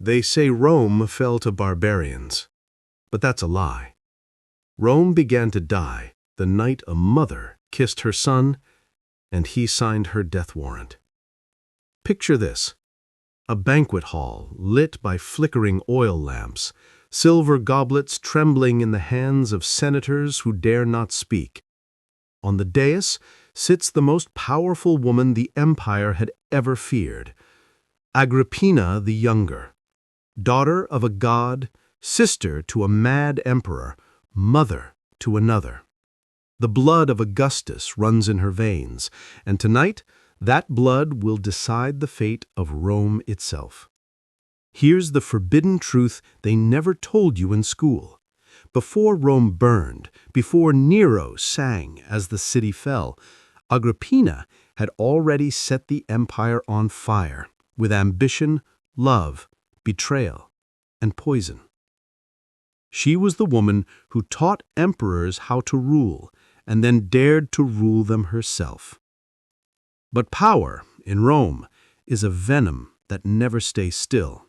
They say Rome fell to barbarians, but that's a lie. Rome began to die the night a mother kissed her son and he signed her death warrant. Picture this: a banquet hall lit by flickering oil lamps, silver goblets trembling in the hands of senators who dare not speak. On the dais sits the most powerful woman the empire had ever feared, Agrippina the Younger, daughter of a god, sister to a mad emperor, mother to another. The blood of Augustus runs in her veins, and tonight that blood will decide the fate of Rome itself. Here's the forbidden truth they never told you in school. Before Rome burned, before Nero sang as the city fell, Agrippina had already set the empire on fire with ambition, love, betrayal, and poison. She was the woman who taught emperors how to rule and then dared to rule them herself. But power, in Rome, is a venom that never stays still.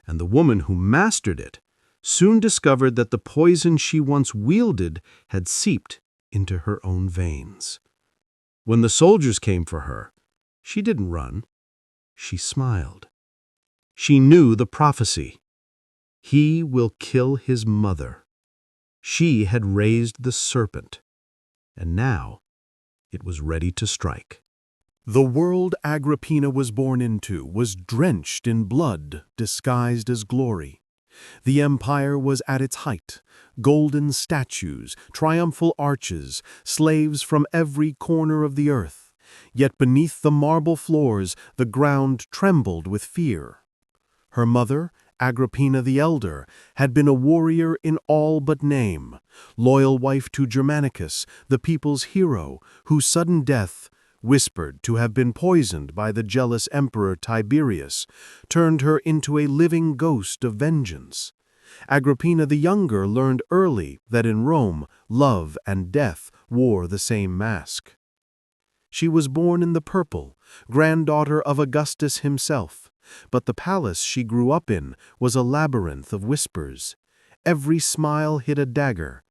And the woman who mastered it soon discovered that the poison she once wielded had seeped into her own veins. When the soldiers came for her, she didn't run. She smiled. She knew the prophecy. He will kill his mother. She had raised the serpent, and now it was ready to strike. The world Agrippina was born into was drenched in blood disguised as glory. The empire was at its height, golden statues, triumphal arches, slaves from every corner of the earth. Yet beneath the marble floors, the ground trembled with fear. Her mother, Agrippina the Elder, had been a warrior in all but name, loyal wife to Germanicus, the people's hero, whose sudden death, whispered to have been poisoned by the jealous emperor Tiberius, turned her into a living ghost of vengeance. Agrippina the Younger learned early that in Rome, love and death wore the same mask. She was born in the purple, granddaughter of Augustus himself, but the palace she grew up in was a labyrinth of whispers. Every smile hid a dagger.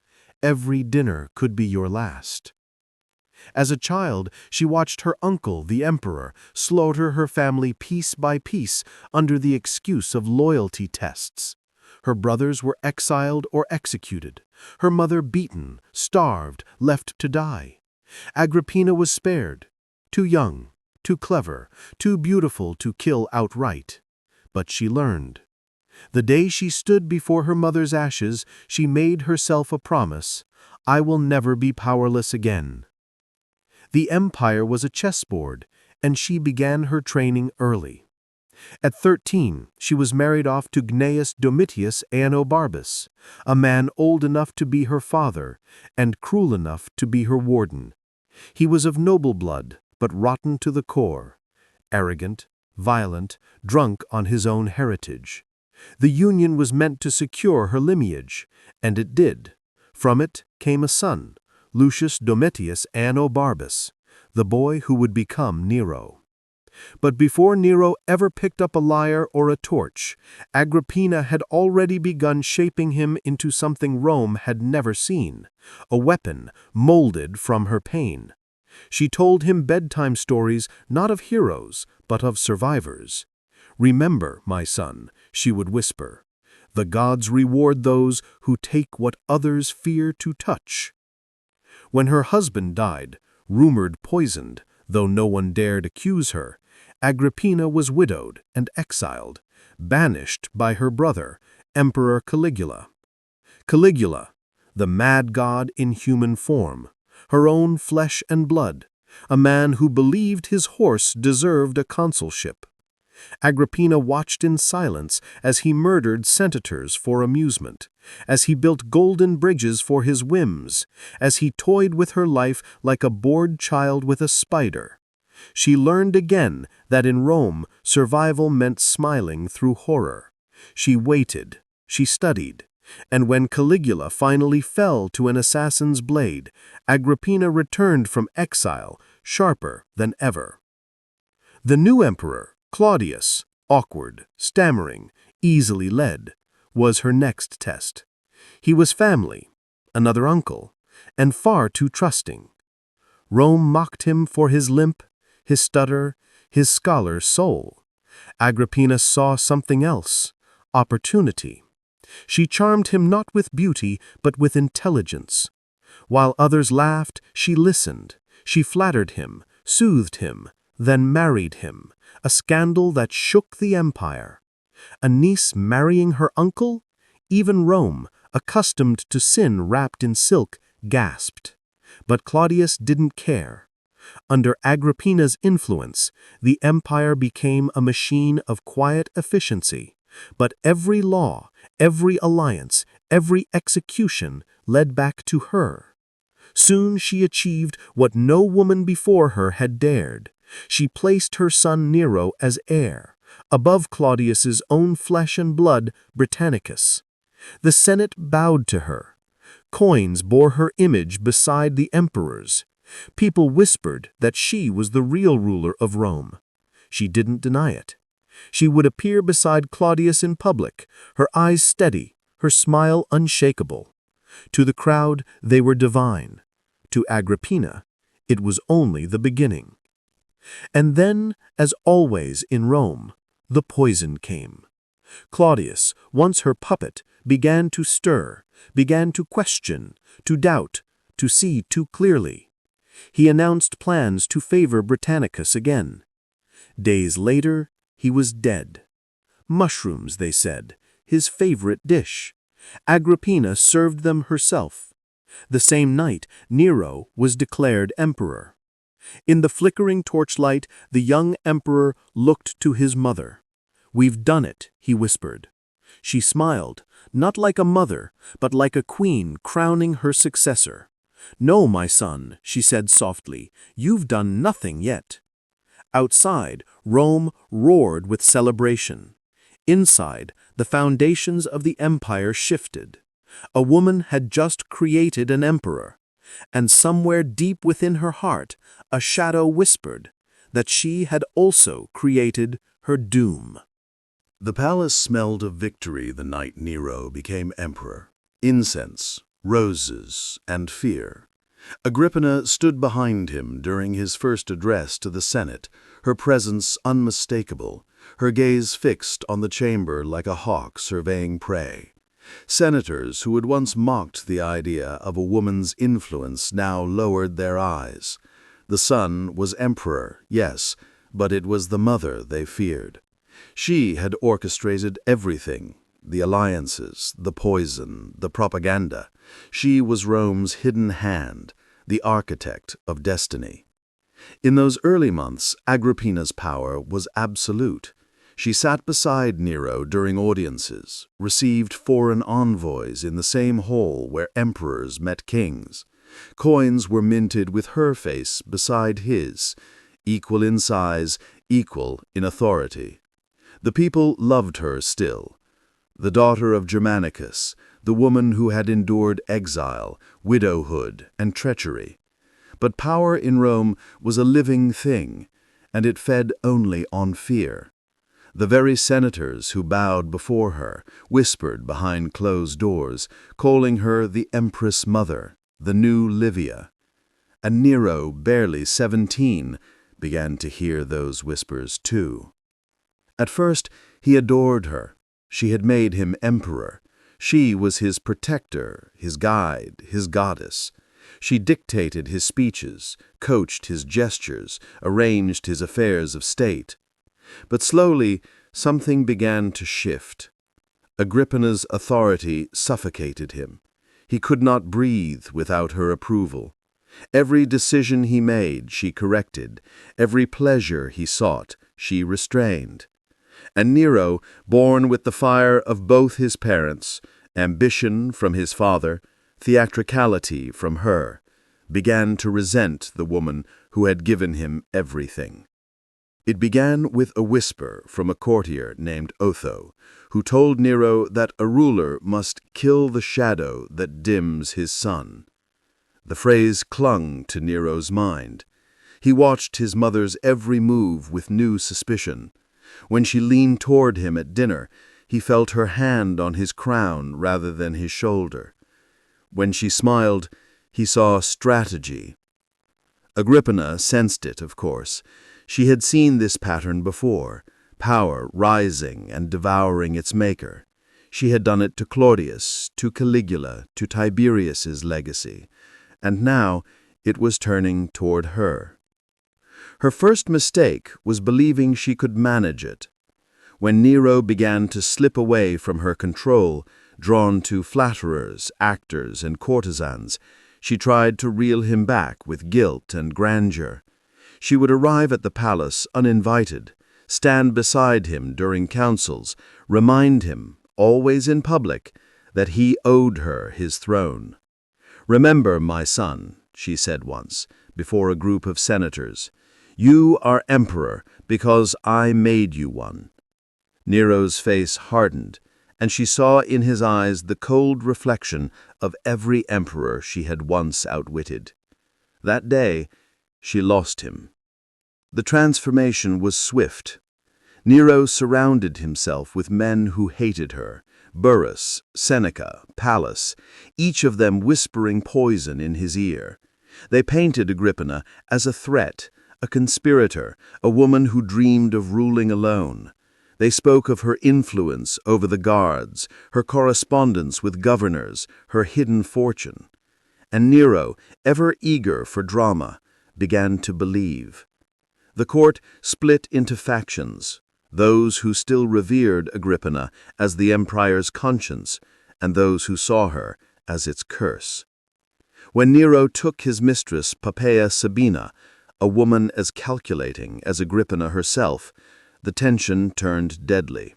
Every dinner could be your last. As a child, she watched her uncle, the emperor, slaughter her family piece by piece under the excuse of loyalty tests. Her brothers were exiled or executed, her mother beaten, starved, left to die. Agrippina was spared, too young, too clever, too beautiful to kill outright. But she learned. The day she stood before her mother's ashes, she made herself a promise: I will never be powerless again. The empire was a chessboard, and she began her training early. At 13, she was married off to Gnaeus Domitius Aenobarbus, a man old enough to be her father and cruel enough to be her warden. He was of noble blood, but rotten to the core, arrogant, violent, drunk on his own heritage. The union was meant to secure her lineage, and it did. From it came a son, Lucius Domitius Aenobarbus, the boy who would become Nero. But before Nero ever picked up a lyre or a torch, Agrippina had already begun shaping him into something Rome had never seen, a weapon molded from her pain. She told him bedtime stories not of heroes, but of survivors. Remember, my son, she would whisper, the gods reward those who take what others fear to touch. When her husband died, rumored poisoned, though no one dared accuse her, Agrippina was widowed and exiled, banished by her brother, Emperor Caligula. Caligula, the mad god in human form, her own flesh and blood, a man who believed his horse deserved a consulship. Agrippina watched in silence as he murdered senators for amusement, as he built golden bridges for his whims, as he toyed with her life like a bored child with a spider. She learned again that in Rome, survival meant smiling through horror. She waited, she studied, and when Caligula finally fell to an assassin's blade, Agrippina returned from exile, sharper than ever. The new emperor, Claudius, awkward, stammering, easily led, was her next test. He was family, another uncle, and far too trusting. Rome mocked him for his limp, his stutter, his scholar's soul. Agrippina saw something else, opportunity. She charmed him not with beauty, but with intelligence. While others laughed, she listened. She flattered him, soothed him, then married him, a scandal that shook the empire. A niece marrying her uncle? Even Rome, accustomed to sin wrapped in silk, gasped. But Claudius didn't care. Under Agrippina's influence, the empire became a machine of quiet efficiency. But every law, every alliance, every execution led back to her. Soon she achieved what no woman before her had dared. She placed her son Nero as heir, above Claudius's own flesh and blood, Britannicus. The Senate bowed to her. Coins bore her image beside the emperor's. People whispered that she was the real ruler of Rome. She didn't deny it. She would appear beside Claudius in public, her eyes steady, her smile unshakable. To the crowd, they were divine. To Agrippina, it was only the beginning. And then, as always in Rome, the poison came. Claudius, once her puppet, began to stir, began to question, to doubt, to see too clearly. He announced plans to favor Britannicus again. Days later, he was dead. Mushrooms, they said, his favorite dish. Agrippina served them herself. The same night, Nero was declared emperor. In the flickering torchlight, the young emperor looked to his mother. "We've done it," he whispered. She smiled, not like a mother, but like a queen crowning her successor. "No, my son," she said softly, "you've done nothing yet." Outside, Rome roared with celebration. Inside, the foundations of the empire shifted. A woman had just created an emperor, and somewhere deep within her heart, a shadow whispered that she had also created her doom. The palace smelled of victory the night Nero became emperor. Incense, roses, and fear. Agrippina stood behind him during his first address to the Senate, her presence unmistakable, her gaze fixed on the chamber like a hawk surveying prey. Senators who had once mocked the idea of a woman's influence now lowered their eyes. The son was emperor, yes, but it was the mother they feared. She had orchestrated everything, the alliances, the poison, the propaganda. She was Rome's hidden hand, the architect of destiny. In those early months, Agrippina's power was absolute. She sat beside Nero during audiences, received foreign envoys in the same hall where emperors met kings. Coins were minted with her face beside his, equal in size, equal in authority. The people loved her still. The daughter of Germanicus, the woman who had endured exile, widowhood, and treachery. But power in Rome was a living thing, and it fed only on fear. The very senators who bowed before her whispered behind closed doors, calling her the Empress Mother, the new Livia. And Nero, barely 17, began to hear those whispers too. At first, he adored her. She had made him emperor. She was his protector, his guide, his goddess. She dictated his speeches, coached his gestures, arranged his affairs of state. But slowly, something began to shift. Agrippina's authority suffocated him. He could not breathe without her approval. Every decision he made, she corrected. Every pleasure he sought, she restrained. And Nero, born with the fire of both his parents, ambition from his father, theatricality from her, began to resent the woman who had given him everything. It began with a whisper from a courtier named Otho, who told Nero that a ruler must kill the shadow that dims his sun. The phrase clung to Nero's mind. He watched his mother's every move with new suspicion. When she leaned toward him at dinner, He felt her hand on his crown rather than his shoulder. When she smiled, he saw strategy. Agrippina sensed it, of course. She had seen this pattern before, power rising and devouring its maker. She had done it to Claudius, to Caligula, to Tiberius's legacy, and now it was turning toward her. Her first mistake was believing she could manage it. When Nero began to slip away from her control, drawn to flatterers, actors, and courtesans, she tried to reel him back with guilt and grandeur. She would arrive at the palace uninvited, stand beside him during councils, remind him, always in public, that he owed her his throne. "Remember, my son," she said once, before a group of senators, "you are emperor because I made you one." Nero's face hardened, and she saw in his eyes the cold reflection of every emperor she had once outwitted. That day, she lost him. The transformation was swift. Nero surrounded himself with men who hated her, Burrus, Seneca, Pallas, each of them whispering poison in his ear. They painted Agrippina as a threat, a conspirator, a woman who dreamed of ruling alone. They spoke of her influence over the guards, her correspondence with governors, her hidden fortune. And Nero, ever eager for drama, began to believe. The court split into factions, those who still revered Agrippina as the empire's conscience, and those who saw her as its curse. When Nero took his mistress Poppaea Sabina, a woman as calculating as Agrippina herself, the tension turned deadly.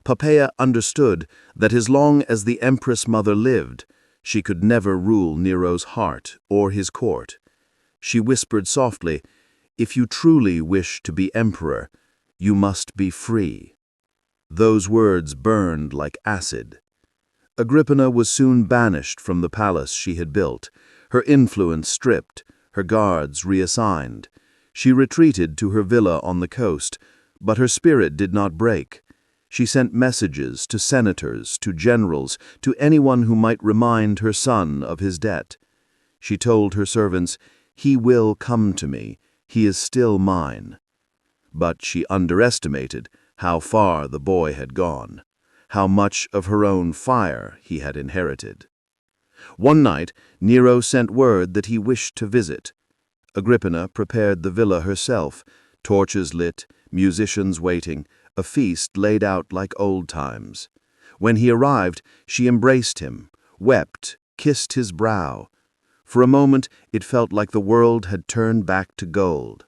Poppaea understood that as long as the Empress Mother lived, she could never rule Nero's heart or his court. She whispered softly, "If you truly wish to be emperor, you must be free." Those words burned like acid. Agrippina was soon banished from the palace she had built, her influence stripped, her guards reassigned. She retreated to her villa on the coast, but her spirit did not break. She sent messages to senators, to generals, to anyone who might remind her son of his debt. She told her servants, "He will come to me. He is still mine." But she underestimated how far the boy had gone, how much of her own fire he had inherited. One night, Nero sent word that he wished to visit. Agrippina prepared the villa herself, torches lit, musicians waiting, a feast laid out like old times. When he arrived, she embraced him, wept, kissed his brow. For a moment, it felt like the world had turned back to gold.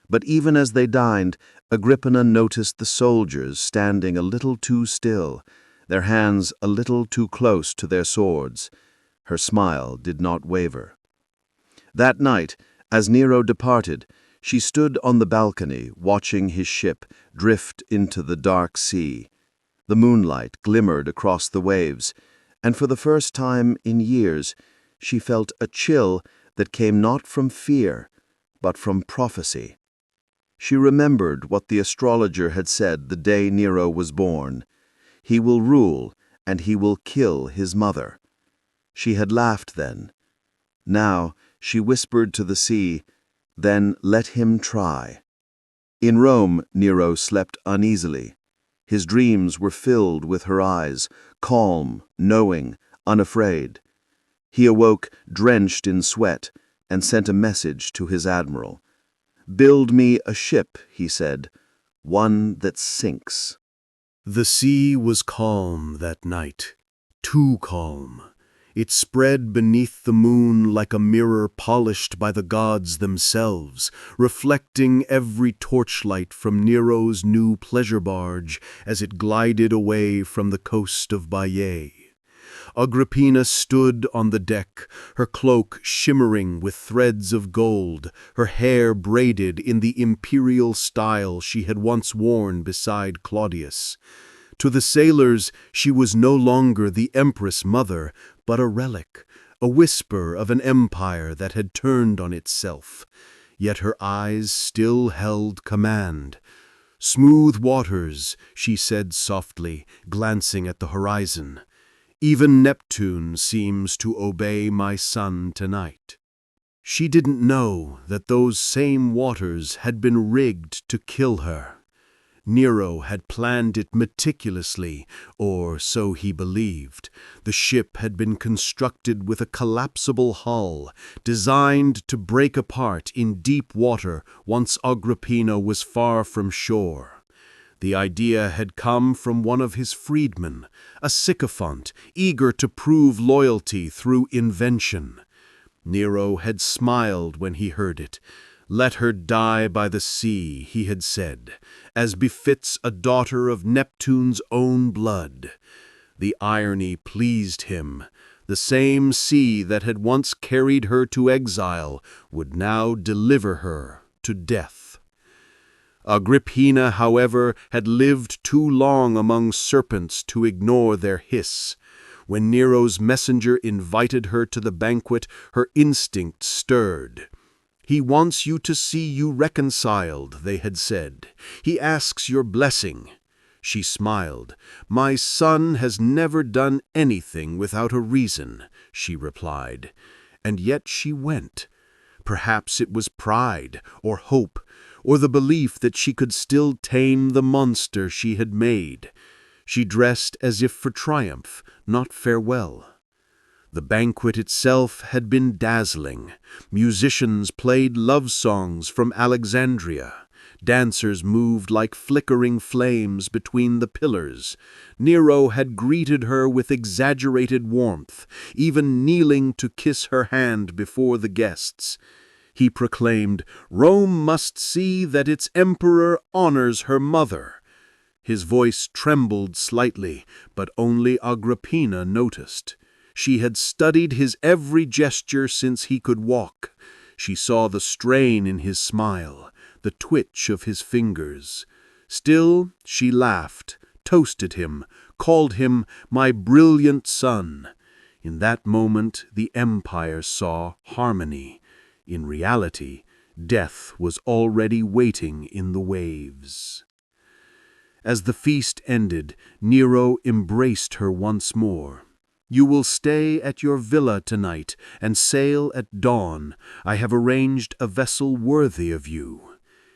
But even as they dined, Agrippina noticed the soldiers standing a little too still, their hands a little too close to their swords. Her smile did not waver. That night, as Nero departed, she stood on the balcony watching his ship drift into the dark sea. The moonlight glimmered across the waves, and for the first time in years, she felt a chill that came not from fear, but from prophecy. She remembered what the astrologer had said the day Nero was born. He will rule, and he will kill his mother. She had laughed then. Now she whispered to the sea, "Then let him try." In Rome, Nero slept uneasily. His dreams were filled with her eyes, calm, knowing, unafraid. He awoke drenched in sweat and sent a message to his admiral. "Build me a ship," he said, "one that sinks." The sea was calm that night, too calm. It spread beneath the moon like a mirror polished by the gods themselves, reflecting every torchlight from Nero's new pleasure barge as it glided away from the coast of Baiae. Agrippina stood on the deck, her cloak shimmering with threads of gold, her hair braided in the imperial style she had once worn beside Claudius. To the sailors, she was no longer the Empress Mother, but a relic, a whisper of an empire that had turned on itself. Yet her eyes still held command. "Smooth waters," she said softly, glancing at the horizon. "Even Neptune seems to obey my son tonight." She didn't know that those same waters had been rigged to kill her. Nero had planned it meticulously, or so he believed. The ship had been constructed with a collapsible hull, designed to break apart in deep water once Agrippina was far from shore. The idea had come from one of his freedmen, a sycophant eager to prove loyalty through invention. Nero had smiled when he heard it. "Let her die by the sea," he had said, "as befits a daughter of Neptune's own blood." The irony pleased him. The same sea that had once carried her to exile would now deliver her to death. Agrippina, however, had lived too long among serpents to ignore their hiss. When Nero's messenger invited her to the banquet, her instinct stirred. "He wants you to see you reconciled," they had said. "He asks your blessing." She smiled. "My son has never done anything without a reason," she replied. And yet she went. Perhaps it was pride, or hope, or the belief that she could still tame the monster she had made. She dressed as if for triumph, not farewell. The banquet itself had been dazzling. Musicians played love songs from Alexandria. Dancers moved like flickering flames between the pillars. Nero had greeted her with exaggerated warmth, even kneeling to kiss her hand before the guests. He proclaimed, "Rome must see that its emperor honors her mother." His voice trembled slightly, but only Agrippina noticed. She had studied his every gesture since he could walk. She saw the strain in his smile, the twitch of his fingers. Still, she laughed, toasted him, called him "my brilliant son." In that moment, the empire saw harmony. In reality, death was already waiting in the waves. As the feast ended, Nero embraced her once more. "You will stay at your villa tonight and sail at dawn. I have arranged a vessel worthy of you."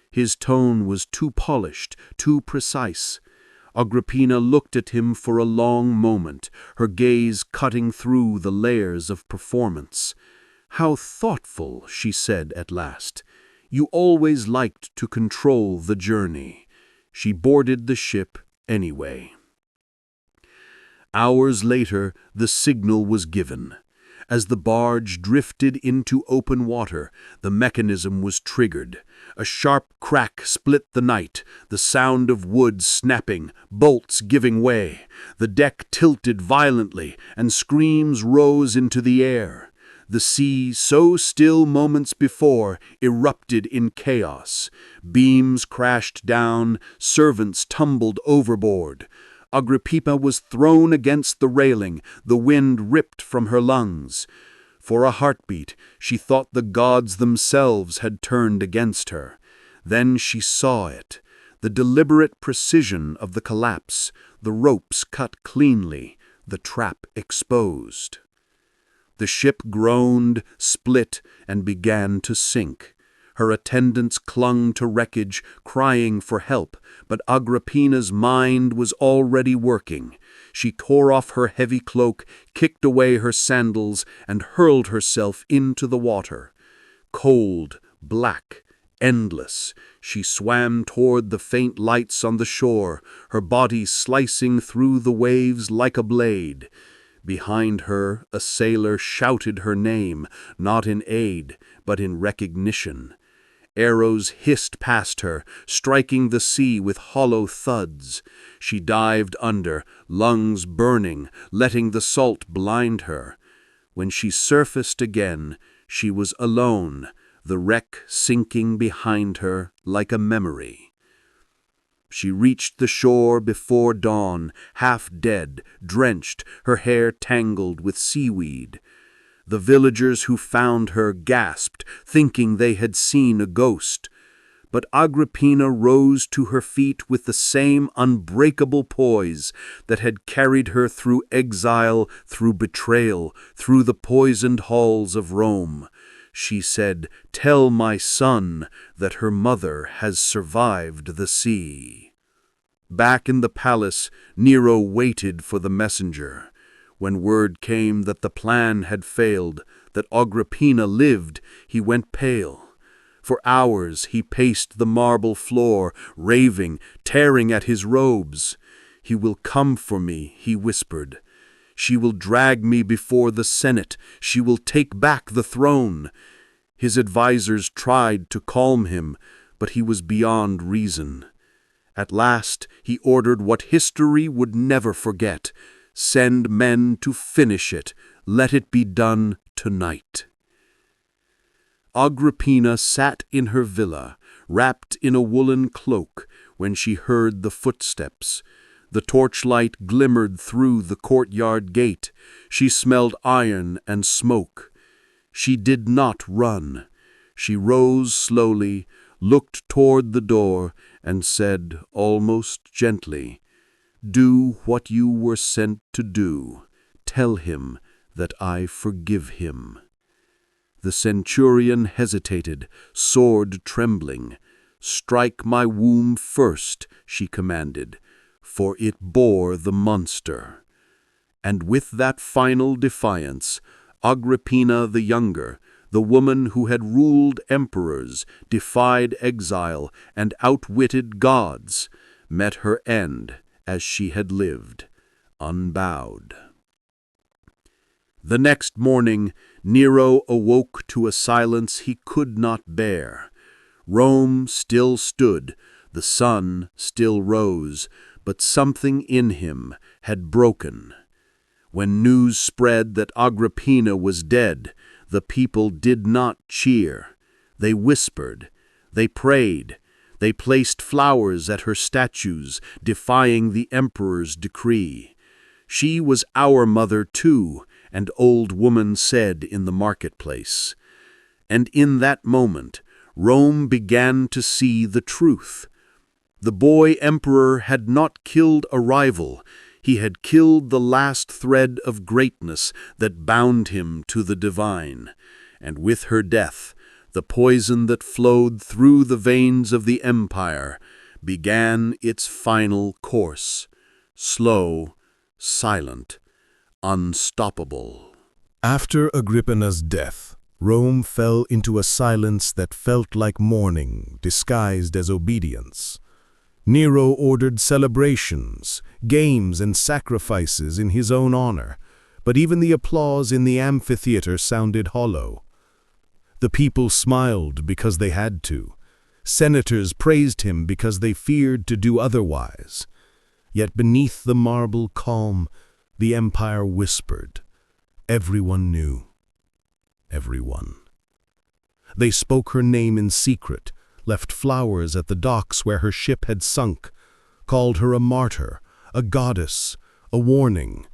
His tone was too polished, too precise. Agrippina looked at him for a long moment, her gaze cutting through the layers of performance. "How thoughtful," she said at last. "You always liked to control the journey." She boarded the ship anyway. Hours later, the signal was given. As the barge drifted into open water, the mechanism was triggered. A sharp crack split the night, the sound of wood snapping, bolts giving way. The deck tilted violently, and screams rose into the air. The sea, so still moments before, erupted in chaos. Beams crashed down, servants tumbled overboard. Agrippina was thrown against the railing, the wind ripped from her lungs. For a heartbeat, she thought the gods themselves had turned against her. Then she saw it, the deliberate precision of the collapse, the ropes cut cleanly, the trap exposed. The ship groaned, split, and began to sink. Her attendants clung to wreckage, crying for help, but Agrippina's mind was already working. She tore off her heavy cloak, kicked away her sandals, and hurled herself into the water. Cold, black, endless, she swam toward the faint lights on the shore, her body slicing through the waves like a blade. Behind her, a sailor shouted her name, not in aid, but in recognition. Arrows hissed past her, striking the sea with hollow thuds. She dived under, lungs burning, letting the salt blind her. When she surfaced again, she was alone, the wreck sinking behind her like a memory. She reached the shore before dawn, half dead, drenched, her hair tangled with seaweed. The villagers who found her gasped, thinking they had seen a ghost. but Agrippina rose to her feet with the same unbreakable poise that had carried her through exile, through betrayal, through the poisoned halls of Rome. She said, "Tell my son that her mother has survived the sea." Back in the palace, Nero waited for the messenger. When word came that the plan had failed, that Agrippina lived, he went pale. For hours he paced the marble floor, raving, tearing at his robes. "He will come for me," he whispered. "She will drag me before the Senate. She will take back the throne." His advisers tried to calm him, but he was beyond reason. At last he ordered what history would never forget: "Send men to finish it. Let it be done tonight." Agrippina sat in her villa, wrapped in a woolen cloak, when she heard the footsteps. The torchlight glimmered through the courtyard gate. She smelled iron and smoke. She did not run. She rose slowly, looked toward the door, and said, almost gently, "Do what you were sent to do. Tell him that I forgive him." The centurion hesitated, sword trembling. "Strike my womb first," she commanded, "for it bore the monster." And with that final defiance, Agrippina the Younger, the woman who had ruled emperors, defied exile, and outwitted gods, met her end as she had lived, unbowed. The next morning, Nero awoke to a silence he could not bear. Rome still stood, the sun still rose, but something in him had broken. When news spread that Agrippina was dead, the people did not cheer. They whispered, they prayed, they placed flowers at her statues, defying the emperor's decree. "She was our mother too," an old woman said in the marketplace. And in that moment, Rome began to see the truth. The boy emperor had not killed a rival. He had killed the last thread of greatness that bound him to the divine. And with her death, the poison that flowed through the veins of the empire began its final course, slow, silent, unstoppable. After Agrippina's death, Rome fell into a silence that felt like mourning, disguised as obedience. Nero ordered celebrations, games, and sacrifices in his own honor, but even the applause in the amphitheater sounded hollow. The people smiled because they had to. Senators praised him because they feared to do otherwise. Yet beneath the marble calm, the empire whispered. Everyone knew. Everyone. They spoke her name in secret, left flowers at the docks where her ship had sunk, called her a martyr, a goddess, a warning.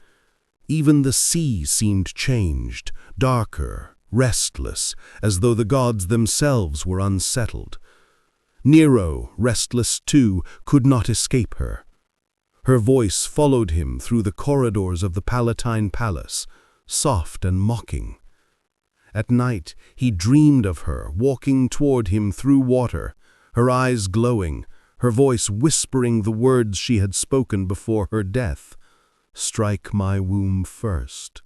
Even the sea seemed changed, darker, restless, as though the gods themselves were unsettled. Nero, restless too, could not escape her. Her voice followed him through the corridors of the Palatine Palace, soft and mocking. At night, he dreamed of her, walking toward him through water, her eyes glowing, her voice whispering the words she had spoken before her death. "Strike my womb first."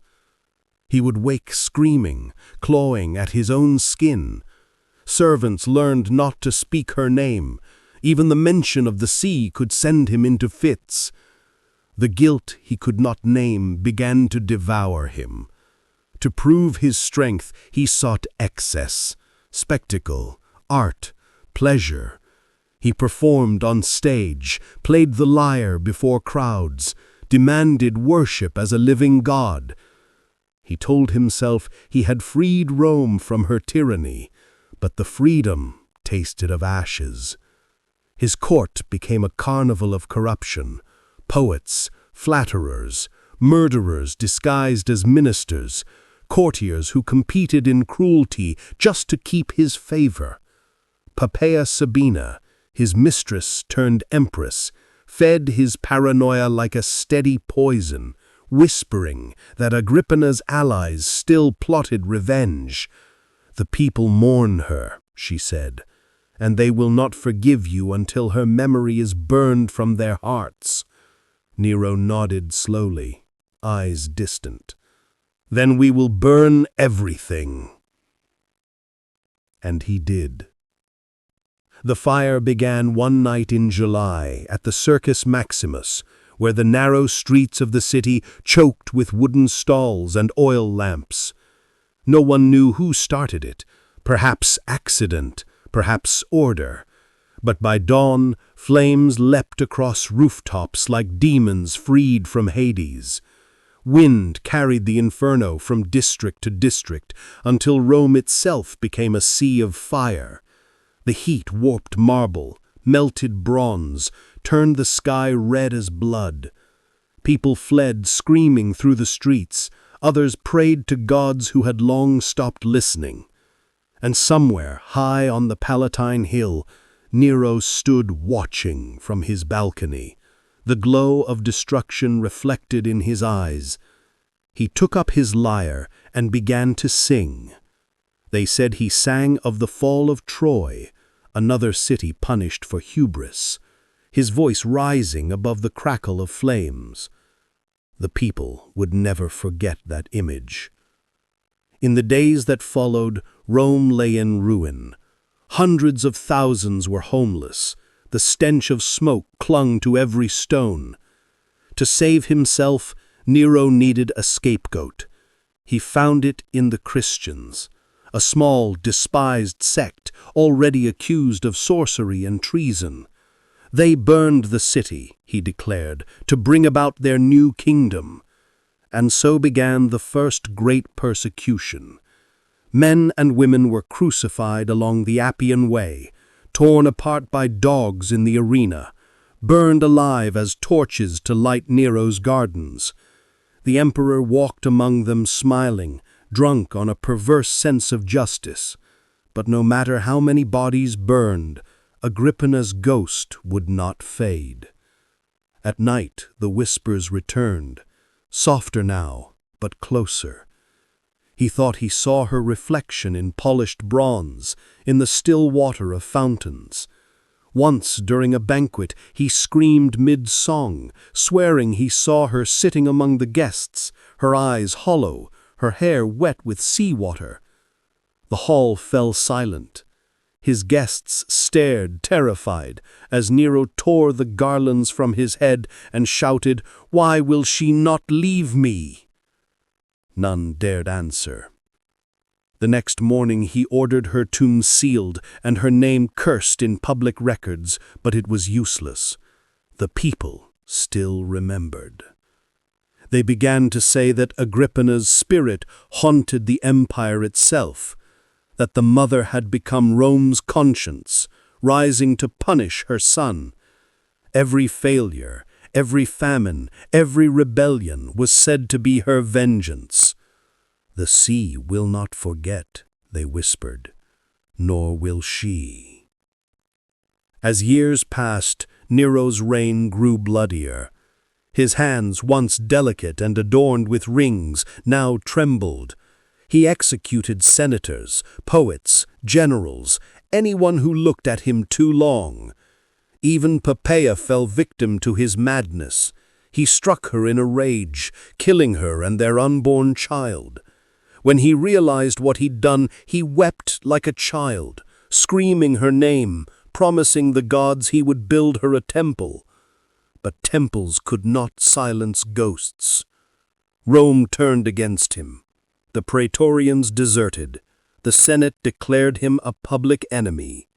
He would wake screaming, clawing at his own skin. Servants learned not to speak her name. Even the mention of the sea could send him into fits. The guilt he could not name began to devour him. To prove his strength, he sought excess, spectacle, art, pleasure. He performed on stage, played the lyre before crowds, demanded worship as a living god. He told himself he had freed Rome from her tyranny, but the freedom tasted of ashes. His court became a carnival of corruption, poets, flatterers, murderers disguised as ministers, courtiers who competed in cruelty just to keep his favor. Poppaea Sabina, his mistress turned empress, fed his paranoia like a steady poison, whispering that Agrippina's allies still plotted revenge. "The people mourn her," she said, "and they will not forgive you until her memory is burned from their hearts." Nero nodded slowly, eyes distant. "Then we will burn everything." And he did. The fire began one night in July at the Circus Maximus, where the narrow streets of the city choked with wooden stalls and oil lamps. No one knew who started it, perhaps accident, perhaps order. But by dawn, flames leapt across rooftops like demons freed from Hades. Wind carried the inferno from district to district until Rome itself became a sea of fire. The heat warped marble, melted bronze, turned the sky red as blood. People fled screaming through the streets, others prayed to gods who had long stopped listening. And somewhere, high on the Palatine Hill, Nero stood watching from his balcony, the glow of destruction reflected in his eyes. He took up his lyre and began to sing. They said he sang of the fall of Troy, another city punished for hubris, his voice rising above the crackle of flames. The people would never forget that image. In the days that followed, Rome lay in ruin. Hundreds of thousands were homeless. The stench of smoke clung to every stone. To save himself, Nero needed a scapegoat. He found it in the Christians, a small, despised sect already accused of sorcery and treason. They burned the city, he declared, to bring about their new kingdom. And so began the first great persecution. Men and women were crucified along the Appian Way, torn apart by dogs in the arena, burned alive as torches to light Nero's gardens. The emperor walked among them smiling, drunk on a perverse sense of justice. But no matter how many bodies burned, Agrippina's ghost would not fade. At night the whispers returned, softer now, but closer. He thought he saw her reflection in polished bronze, in the still water of fountains. Once, during a banquet, he screamed mid-song, swearing he saw her sitting among the guests, her eyes hollow, her hair wet with sea-water. The hall fell silent. His guests stared, terrified, as Nero tore the garlands from his head and shouted, "Why will she not leave me?" None dared answer. The next morning he ordered her tomb sealed and her name cursed in public records, but it was useless. The people still remembered. They began to say that Agrippina's spirit haunted the empire itself, that the mother had become Rome's conscience, rising to punish her son. Every failure, every famine, every rebellion was said to be her vengeance. "The sea will not forget," they whispered, "nor will she." As years passed, Nero's reign grew bloodier. His hands, once delicate and adorned with rings, now trembled. He executed senators, poets, generals, anyone who looked at him too long. Even Poppaea fell victim to his madness. He struck her in a rage, killing her and their unborn child. When he realized what he'd done, he wept like a child, screaming her name, promising the gods he would build her a temple. But temples could not silence ghosts. Rome turned against him. The praetorians deserted. The Senate declared him a public enemy.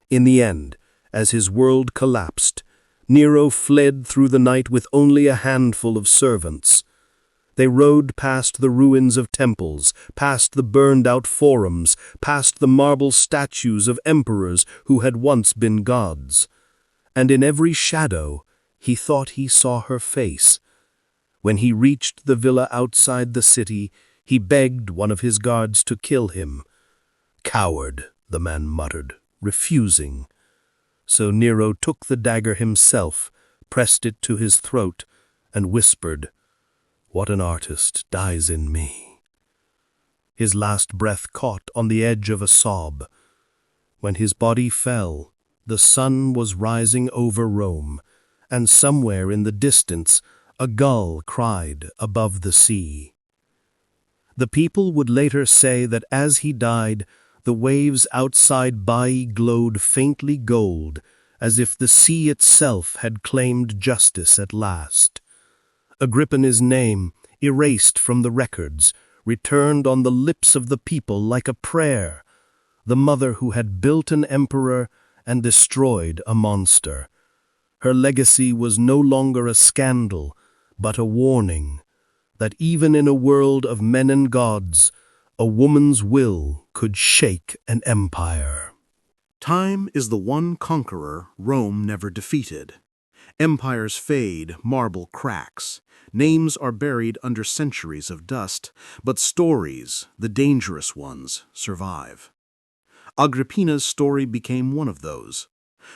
In the end, as his world collapsed, Nero fled through the night with only a handful of servants. They rode past the ruins of temples, past the burned-out forums, past the marble statues of emperors who had once been gods. And in every shadow, he thought he saw her face. When he reached the villa outside the city, he begged one of his guards to kill him. "Coward," the man muttered, refusing. So Nero took the dagger himself, pressed it to his throat, and whispered, "What an artist dies in me." His last breath caught on the edge of a sob. When his body fell, the sun was rising over Rome, and somewhere in the distance a gull cried above the sea. The people would later say that as he died, the waves outside Baiae glowed faintly gold, as if the sea itself had claimed justice at last. Agrippina's name, erased from the records, returned on the lips of the people like a prayer, the mother who had built an emperor and destroyed a monster. Her legacy was no longer a scandal, but a warning that even in a world of men and gods, a woman's will could shake an empire. Time is the one conqueror Rome never defeated. Empires fade, marble cracks. Names are buried under centuries of dust, but stories, the dangerous ones, survive. Agrippina's story became one of those.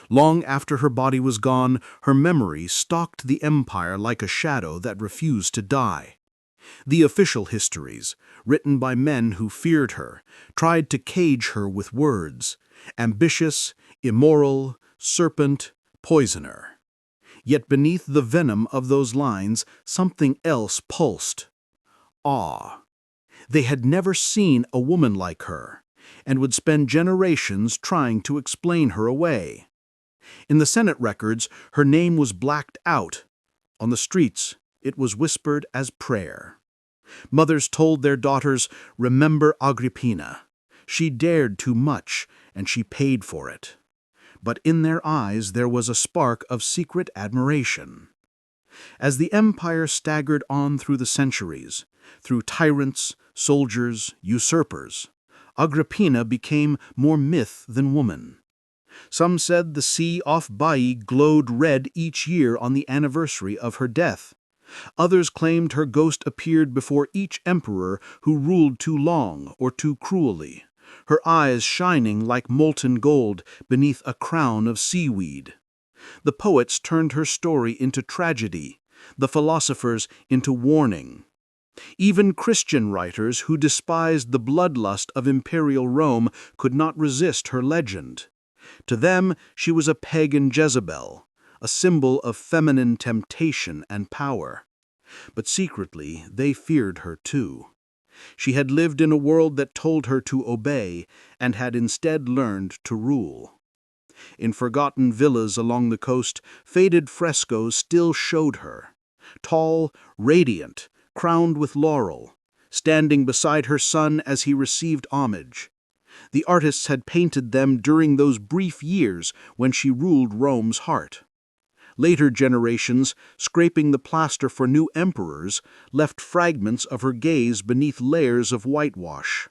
Long after her body was gone, her memory stalked the empire like a shadow that refused to die. The official histories, written by men who feared her, tried to cage her with words: ambitious, immoral, serpent, poisoner. Yet beneath the venom of those lines, something else pulsed: awe. They had never seen a woman like her, and would spend generations trying to explain her away. In the Senate records, her name was blacked out. On the streets, it was whispered as prayer. Mothers told their daughters, "Remember Agrippina. She dared too much, and she paid for it." But in their eyes there was a spark of secret admiration. As the empire staggered on through the centuries, through tyrants, soldiers, usurpers, Agrippina became more myth than woman. Some said the sea off Baiae glowed red each year on the anniversary of her death. Others claimed her ghost appeared before each emperor who ruled too long or too cruelly, her eyes shining like molten gold beneath a crown of seaweed. The poets turned her story into tragedy, the philosophers into warning. Even Christian writers who despised the bloodlust of imperial Rome could not resist her legend. To them, she was a pagan Jezebel, a symbol of feminine temptation and power. But secretly, they feared her too. She had lived in a world that told her to obey and had instead learned to rule. In forgotten villas along the coast, faded frescoes still showed her, tall, radiant, crowned with laurel, standing beside her son as he received homage. The artists had painted them during those brief years when she ruled Rome's heart. Later generations, scraping the plaster for new emperors, left fragments of her gaze beneath layers of whitewash.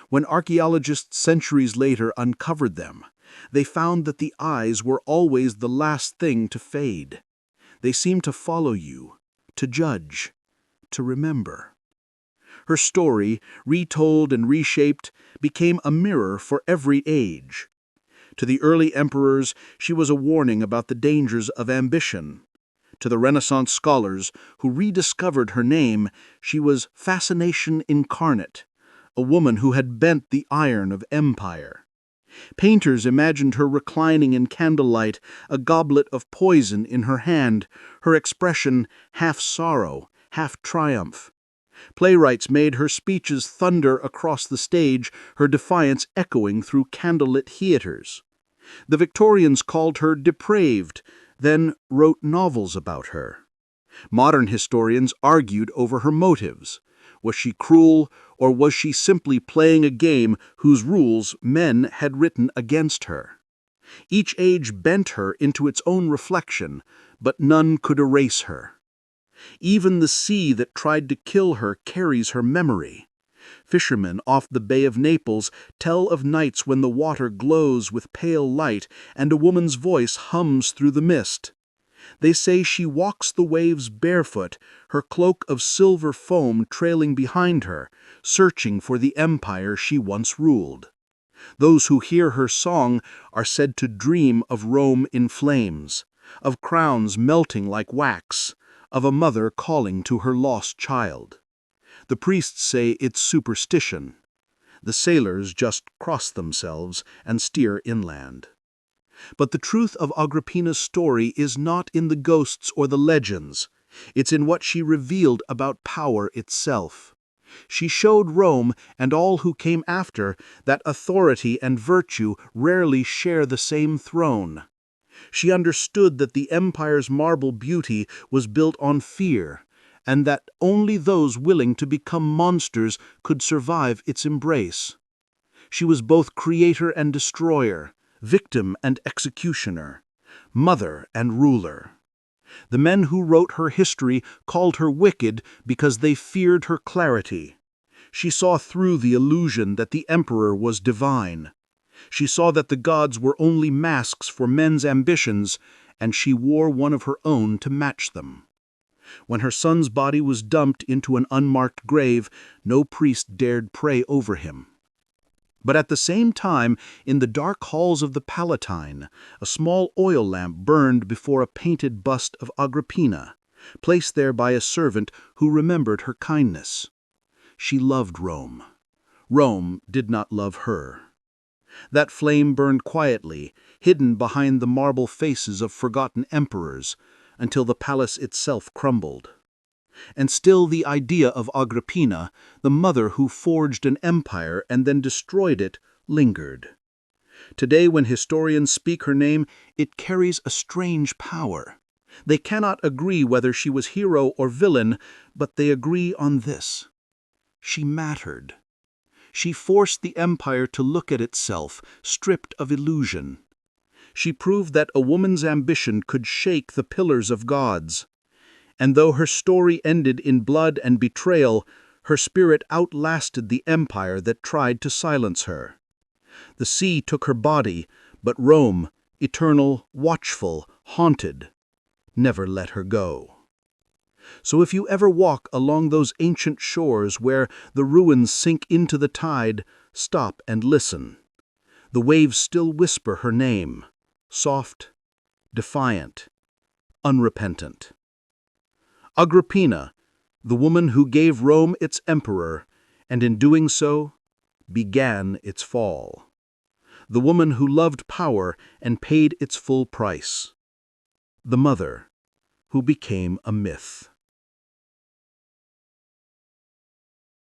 When archaeologists centuries later uncovered them, they found that the eyes were always the last thing to fade. They seemed to follow you, to judge, to remember. Her story, retold and reshaped, became a mirror for every age. To the early emperors, she was a warning about the dangers of ambition. To the Renaissance scholars who rediscovered her name, she was fascination incarnate, a woman who had bent the iron of empire. Painters imagined her reclining in candlelight, a goblet of poison in her hand, her expression half sorrow, half triumph. Playwrights made her speeches thunder across the stage, her defiance echoing through candlelit theaters. The Victorians called her depraved, then wrote novels about her. Modern historians argued over her motives. Was she cruel, or was she simply playing a game whose rules men had written against her? Each age bent her into its own reflection, but none could erase her. Even the sea that tried to kill her carries her memory. Fishermen off the Bay of Naples tell of nights when the water glows with pale light and a woman's voice hums through the mist. They say she walks the waves barefoot, her cloak of silver foam trailing behind her, searching for the empire she once ruled. Those who hear her song are said to dream of Rome in flames, of crowns melting like wax, of a mother calling to her lost child. The priests say it's superstition. The sailors just cross themselves and steer inland. But the truth of Agrippina's story is not in the ghosts or the legends. It's in what she revealed about power itself. She showed Rome and all who came after that authority and virtue rarely share the same throne. She understood that the empire's marble beauty was built on fear, and that only those willing to become monsters could survive its embrace. She was both creator and destroyer, victim and executioner, mother and ruler. The men who wrote her history called her wicked because they feared her clarity. She saw through the illusion that the emperor was divine. She saw that the gods were only masks for men's ambitions, and she wore one of her own to match them. When her son's body was dumped into an unmarked grave, no priest dared pray over him. But at the same time, in the dark halls of the Palatine, a small oil lamp burned before a painted bust of Agrippina, placed there by a servant who remembered her kindness. She loved Rome. Rome did not love her. That flame burned quietly, hidden behind the marble faces of forgotten emperors, until the palace itself crumbled. And still the idea of Agrippina, the mother who forged an empire and then destroyed it, lingered. Today, when historians speak her name, it carries a strange power. They cannot agree whether she was hero or villain, but they agree on this: she mattered. She forced the empire to look at itself, stripped of illusion. She proved that a woman's ambition could shake the pillars of gods. And though her story ended in blood and betrayal, her spirit outlasted the empire that tried to silence her. The sea took her body, but Rome, eternal, watchful, haunted, never let her go. So if you ever walk along those ancient shores where the ruins sink into the tide, stop and listen. The waves still whisper her name, soft, defiant, unrepentant. Agrippina, the woman who gave Rome its emperor, and in doing so, began its fall. The woman who loved power and paid its full price. The mother who became a myth.